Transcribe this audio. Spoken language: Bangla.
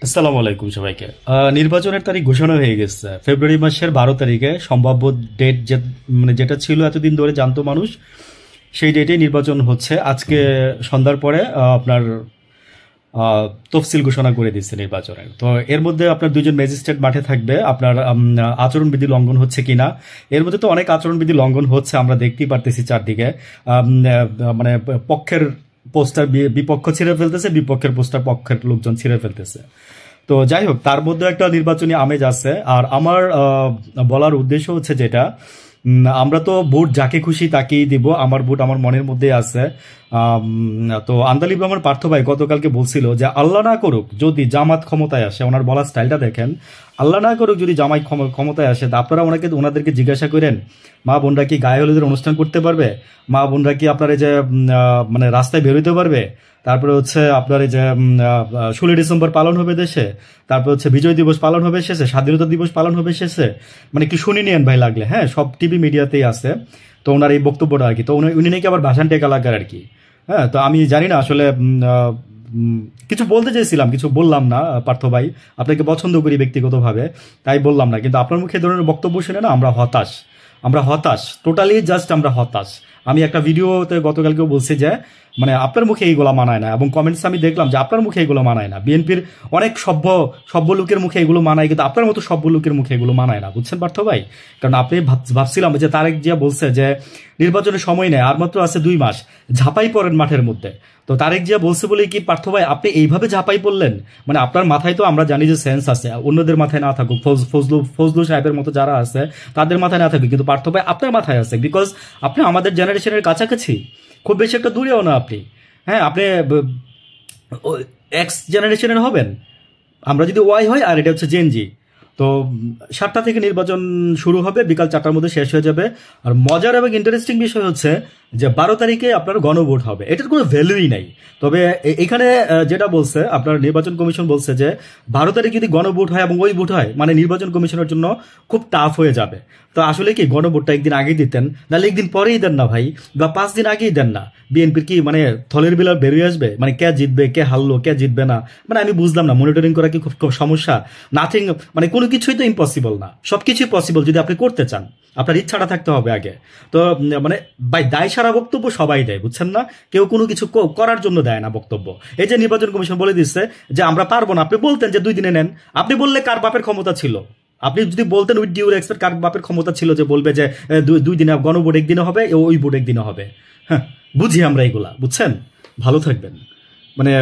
আসসালামু আলাইকুম সবাইকে। নির্বাচনের তারিখ ঘোষণা হয়ে গেছে ফেব্রুয়ারি মাসের 12 তারিখে। সম্ভাব্য ডেট যেটা ছিল এতদিন ধরে জানতো মানুষ, সেই ডেটে নির্বাচন হচ্ছে। আজকে সন্ধ্যার পরে আপনার তফসিল ঘোষণা করে দিচ্ছে নির্বাচনের। তো এর মধ্যে আপনার দুজন ম্যাজিস্ট্রেট মাঠে থাকবে। আপনার আচরণবিধি লঙ্ঘন হচ্ছে কিনা, এর মধ্যে তো অনেক আচরণবিধি লঙ্ঘন হচ্ছে, আমরা দেখতেই পারতেছি চারদিকে। মানে পক্ষের পোস্টার বিপক্ষ ছিঁড়ে ফেলতেছে, বিপক্ষের পোস্টার পক্ষের লোকজন ছিঁড়ে ফেলতেছে। তো যাই হোক, তার মধ্যে একটা নির্বাচনী আমেজ আছে। আর আমার বলার উদ্দেশ্য হচ্ছে যেটা, আমরা তো ভোট যাকে খুশি তাকেই দিব। আমার ভোট আমার মনের মধ্যে আছে। তো আন্দালিব আমার পার্থ ভাই গতকালকে বলছিল যে আল্লাহ না করুক যদি জামাত ক্ষমতায় আসে, ওনার বলার স্টাইলটা দেখেন, আল্লাহ না করুক যদি জামাই ক্ষমতায় আসে, তা আপনারা ওনাদেরকে জিজ্ঞাসা করেন মা বোনরা কি গায়ে হলুদের অনুষ্ঠান করতে পারবে, মা বোনরা কি আপনার এই যে মানে রাস্তায় বেরোতে পারবে, তারপরে হচ্ছে আপনার এই যে 16 ডিসেম্বর পালন হবে দেশে, তারপর হচ্ছে বিজয় দিবস পালন হবে শেষে, স্বাধীনতা দিবস পালন হবে শেষে। মানে একটু শুনে নিয়েন ভাই লাগলে, হ্যাঁ, সব টিভি মিডিয়াতেই আছে। তো ওনার এই বক্তব্যটা আর কি, তো উনি নাকি আবার ভাষণ টেকা লাগার আর কি। হ্যাঁ, তো আমি জানি না আসলে কিছু বলতে চেয়েছিলাম, কিছু বললাম না পার্থ ভাই। আপনাকে পছন্দ করি ব্যক্তিগতভাবে, তাই বললাম না। কিন্তু আপনার মুখে ধরনের বক্তব্য শুনে না আমরা হতাশ, আমরা হতাশ, টোটালি জাস্ট আমরা হতাশ। আমি একটা ভিডিওতে গতকালকেও বলছি যে মানে আপনার মুখে এইগুলো মানায় না, এবং কমেন্টস আমি দেখলাম যে আপনার মুখে এগুলো মানায় না। বিএনপির অনেক সভ্য সভ্য লোকের মুখে এগুলো মানায়, কিন্তু আপনার মতো সভ্য লোকের মুখে এগুলো মানায় না, বুঝছেন পার্থ ভাই? কারণ আপনি ভাবছিলাম যে তারেক জিয়া বলছে যে নির্বাচনের সময় নেই, আর মাত্র আছে 2 মাস, ঝাঁপাই পড়েন মাঠের মধ্যে। তো তারেক জিয়া বলছে বলে কি পার্থ ভাই আপনি এইভাবে ঝাঁপাই পড়লেন? মানে আপনার মাথায় তো আমরা জানি যে সেন্স আছে, অন্যদের মাথায় না থাকুক, ফজলু সাহেবের মতো যারা আছে তাদের মাথায় না থাকুক, কিন্তু পার্থ ভাই আপনার মাথায় আছে, বিকজ আপনি আমাদের জেনারেশনের কাছাকাছি, খুব বেশি একটা দূরেও না আপনি। হ্যাঁ, আপনি এক্স জেনারেশনের হবেন, আমরা যদি ওয়াই হয়, আর এটা হচ্ছে জেনজি। তো 7টা থেকে নির্বাচন শুরু হবে, বিকাল 4টার মধ্যে শেষ হয়ে যাবে। আর মজার এবং ইন্টারেস্টিং বিষয় হচ্ছে যে 12 তারিখে আপনার গণভোট হবে, এটার কোনো ভ্যালুই নাই। তবে এখানে যেটা বলছে আপনার নির্বাচন কমিশন বলছে যে 12 তারিখ যদি গণভোট হয় এবং ওই ভোট হয়, মানে নির্বাচন কমিশনের জন্য খুব টাফ হয়ে যাবে। তো আসলে কি গণভোটটা একদিন আগেই দিতেন, নাহলে একদিন পরেই দেন না ভাই, বা 5 দিন আগেই দেন না। বিএনপির কি মানে থলের বিলার বেরিয়ে আসবে, মানে কে জিতবে, কে হারলো, কে জিতবে না, মানে আমি বুঝলাম না। মনিটরিং করা কি খুব খুব সমস্যা? নাথিং, মানে কোনো কিছুই তো ইম্পসিবল না, সবকিছুই পসিবল যদি আপনি করতে চান, আপনার ইচ্ছাটা থাকতে হবে আগে। তো মানে ভাই দায় সারা বক্তব্য সবাই দেয়, বুঝছেন না? কেউ কোনো কিছু করার জন্য দেয় না বক্তব্য। এই যে নির্বাচন কমিশন বলে দিচ্ছে যে আমরা পারবো না, আপনি বলতেন যে 2 দিনে নেন। আপনি বললে কার বাপের ক্ষমতা ছিল? আপনি যদি বলতেন উইথ ডিউ রেসপেক্ট, কার বাপের ক্ষমতা ছিল যে বলবে যে 2 দিনে গণভোট একদিনে হবে, ওই ভোট একদিনে হবে? হ্যাঁ, বুঝি আমরা এগুলা, বুঝছেন? ভালো থাকবেন। মানে